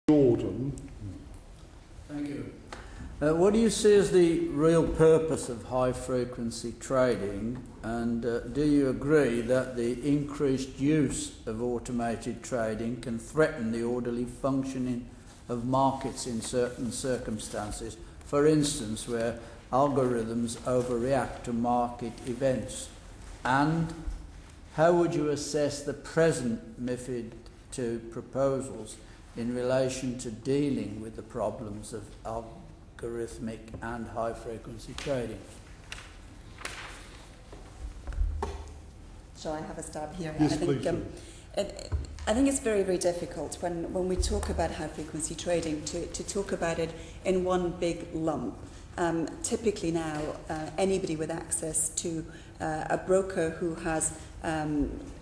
Jordan. Thank you. What do you see as the real purpose of high-frequency trading, and do you agree that the increased use of automated trading can threaten the orderly functioning of markets in certain circumstances, for instance, where algorithms overreact to market events? And how would you assess the present MiFID II proposals in relation to dealing with the problems of algorithmic and high-frequency trading? Shall I have a stab here? Yes, I think, please. I think it's very, very difficult when we talk about high-frequency trading to talk about it in one big lump. Typically now, anybody with access to a broker who has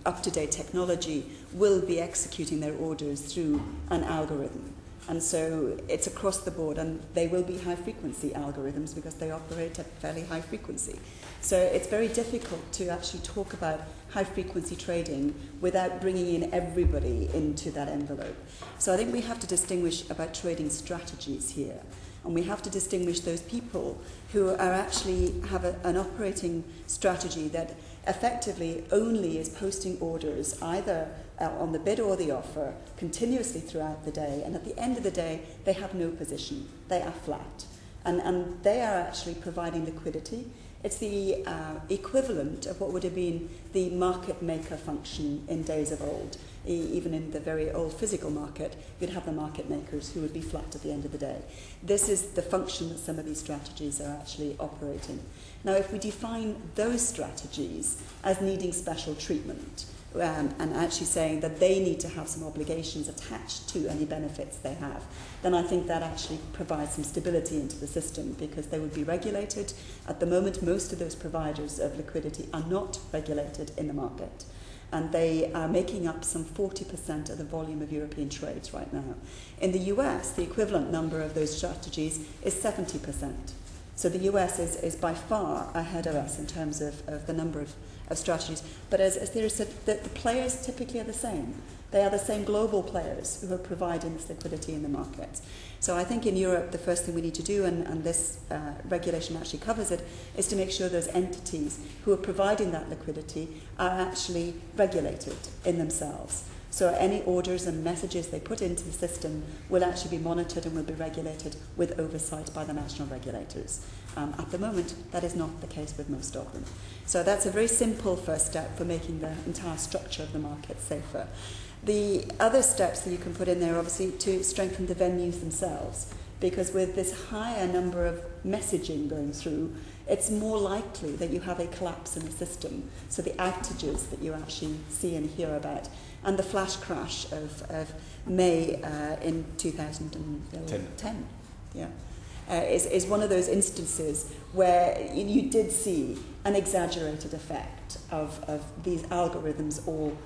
up-to-date technology will be executing their orders through an algorithm. And so it's across the board, and they will be high-frequency algorithms because they operate at fairly high frequency. So it's very difficult to actually talk about high-frequency trading without bringing in everybody into that envelope. So I think we have to distinguish about trading strategies here. And we have to distinguish those people who are actually have an operating strategy that effectively only is posting orders either on the bid or the offer continuously throughout the day, and at the end of the day they have no position, they are flat, and they are actually providing liquidity. It's the equivalent of what would have been the market maker function in days of old. Even in the very old physical market, you'd have the market makers who would be flat at the end of the day. This is the function that some of these strategies are actually operating. Now, if we define those strategies as needing special treatment, and actually saying that they need to have some obligations attached to any benefits they have, then I think that actually provides some stability into the system, because they would be regulated. At the moment, most of those providers of liquidity are not regulated in the market, and they are making up some 40% of the volume of European trades right now. In the US, the equivalent number of those strategies is 70%. So the US is by far ahead of us in terms of the number of strategies. But as Thierry said, the players typically are the same. They are the same global players who are providing this liquidity in the markets. So I think in Europe, the first thing we need to do, and this regulation actually covers it, is to make sure those entities who are providing that liquidity are actually regulated in themselves. So any orders and messages they put into the system will actually be monitored and will be regulated with oversight by the national regulators. At the moment, that is not the case with most of them. So that's a very simple first step for making the entire structure of the market safer. The other steps that you can put in there, obviously, to strengthen the venues themselves, because with this higher number of messaging going through, it's more likely that you have a collapse in the system. So the outages that you actually see and hear about, and the flash crash of May in 2010, is one of those instances where you did see an exaggerated effect of these algorithms all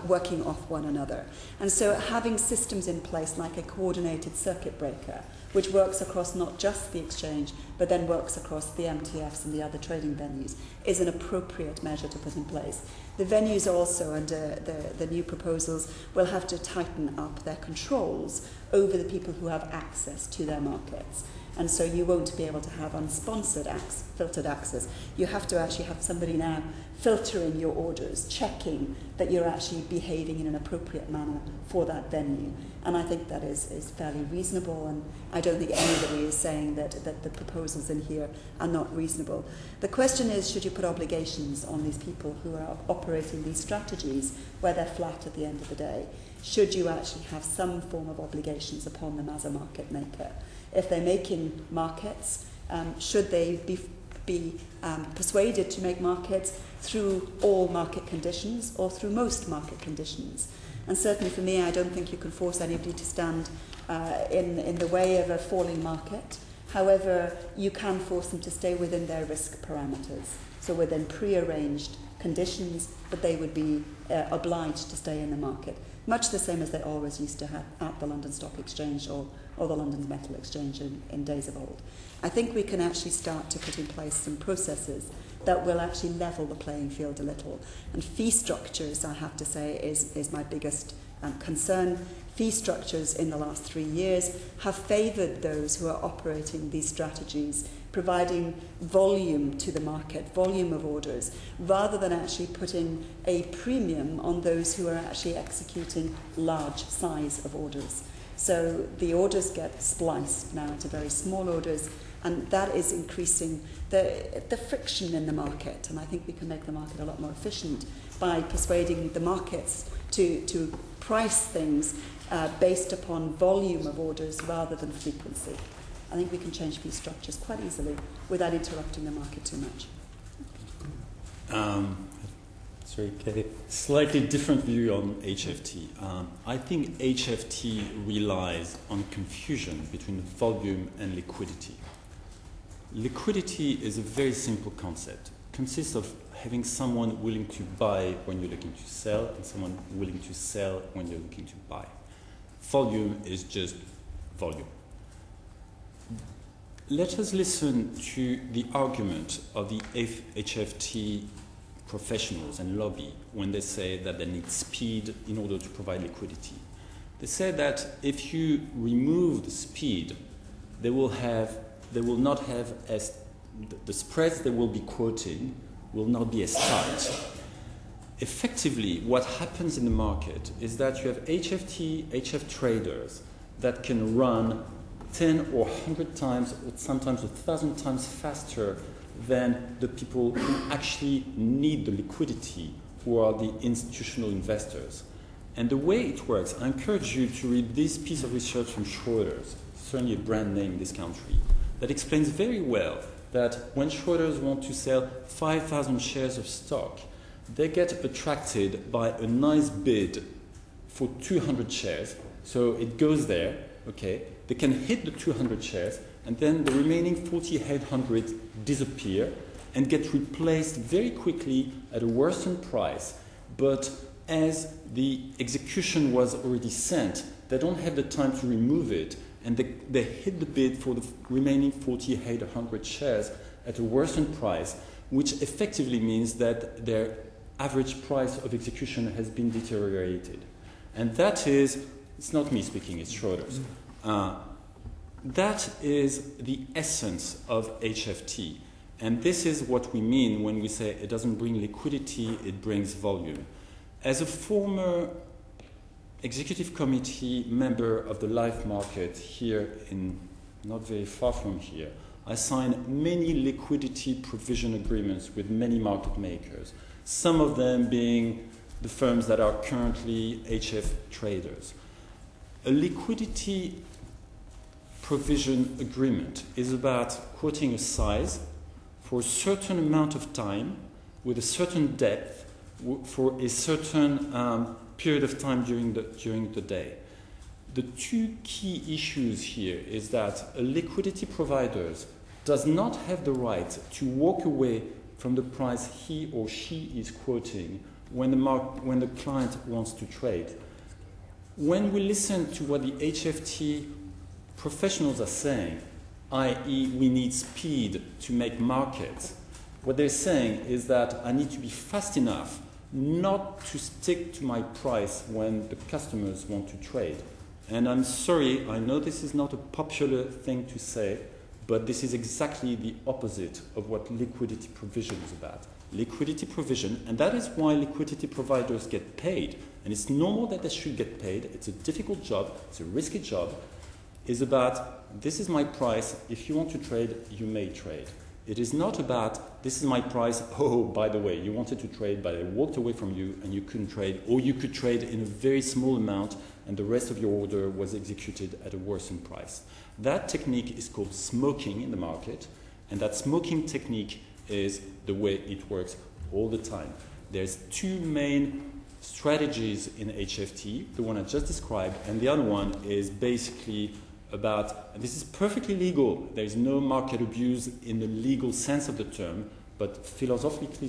working off one another. And so having systems in place like a coordinated circuit breaker, which works across not just the exchange, but then works across the MTFs and the other trading venues, is an appropriate measure to put in place. The venues also, under the new proposals, will have to tighten up their controls over the people who have access to their markets. And so you won't be able to have unsponsored filtered access. You have to actually have somebody now filtering your orders, checking that you're actually behaving in an appropriate manner for that venue. And I think that is fairly reasonable, and I don't think anybody is saying that the proposals in here are not reasonable. The question is, should you put obligations on these people who are operating these strategies where they're flat at the end of the day? Should you actually have some form of obligations upon them as a market maker? If they're making markets, should they be persuaded to make markets through all market conditions or through most market conditions? And certainly for me, I don't think you can force anybody to stand in the way of a falling market. However, you can force them to stay within their risk parameters, so within pre-arranged conditions, but they would be obliged to stay in the market, much the same as they always used to have at the London Stock Exchange or the London Metal Exchange in days of old. I think we can actually start to put in place some processes that will actually level the playing field a little. And fee structures, I have to say, is my biggest concern. fee structures in the last 3 years have favoured those who are operating these strategies, providing volume to the market, volume of orders, rather than actually putting a premium on those who are actually executing large size of orders. So the orders get spliced now to very small orders, and that is increasing the friction in the market. And I think we can make the market a lot more efficient by persuading the markets to price things based upon volume of orders rather than frequency. I think we can change fee structures quite easily without interrupting the market too much. Sorry, Kate. Slightly different view on HFT. I think HFT relies on confusion between volume and liquidity. Liquidity is a very simple concept. It consists of having someone willing to buy when you're looking to sell and someone willing to sell when you're looking to buy. Volume is just volume. Let us listen to the argument of the HFT professionals and lobby when they say that they need speed in order to provide liquidity. They say that if you remove the speed, they will not have as the spreads they will be quoting will not be as tight. Effectively, what happens in the market is that you have HF traders that can run 10 or 100 times or sometimes 1,000 times faster than the people who actually need the liquidity, who are the institutional investors. And the way it works, I encourage you to read this piece of research from Schroders, certainly a brand name in this country, that explains very well that when Schroders want to sell 5,000 shares of stock, they get attracted by a nice bid for 200 shares. So it goes there, okay, they can hit the 200 shares, and then the remaining 4,800 disappear and get replaced very quickly at a worsened price. But as the execution was already sent, they don't have the time to remove it, and they hit the bid for the remaining 4,800 shares at a worsened price, which effectively means that their average price of execution has been deteriorated. And that is, it's not me speaking, it's Schroders. That is the essence of HFT. And this is what we mean when we say it doesn't bring liquidity, it brings volume. As a former executive committee member of the live market here in not very far from here, I signed many liquidity provision agreements with many market makers, some of them being the firms that are currently HF traders. A liquidity provision agreement is about quoting a size for a certain amount of time with a certain depth for a certain period of time during the day. The two key issues here is that a liquidity provider does not have the right to walk away from the price he or she is quoting when the client wants to trade. When we listen to what the HFT professionals are saying, i.e. we need speed to make markets, what they're saying is that I need to be fast enough not to stick to my price when the customers want to trade. And I'm sorry, I know this is not a popular thing to say, but this is exactly the opposite of what liquidity provision is about. Liquidity provision, and that is why liquidity providers get paid, and it's normal that they should get paid, it's a difficult job, it's a risky job, is about this is my price, if you want to trade, you may trade. It is not about this is my price, oh, by the way, you wanted to trade, but I walked away from you and you couldn't trade, or you could trade in a very small amount and the rest of your order was executed at a worsened price. That technique is called smoking in the market, and that smoking technique is the way it works all the time. There's two main strategies in HFT, the one I just described, and the other one is basically about, and this is perfectly legal, there is no market abuse in the legal sense of the term, but philosophically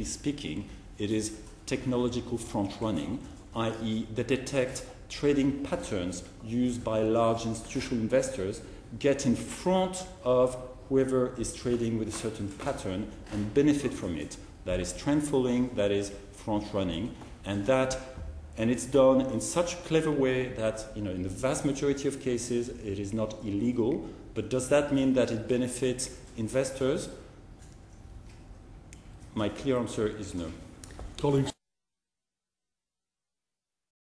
speaking, it is technological front-running, i.e. they detect trading patterns used by large institutional investors, get in front of whoever is trading with a certain pattern and benefit from it. That is trend following, that is front-running, and that and it's done in such a clever way that, in the vast majority of cases, it is not illegal. But does that mean that it benefits investors? My clear answer is no. Colleagues.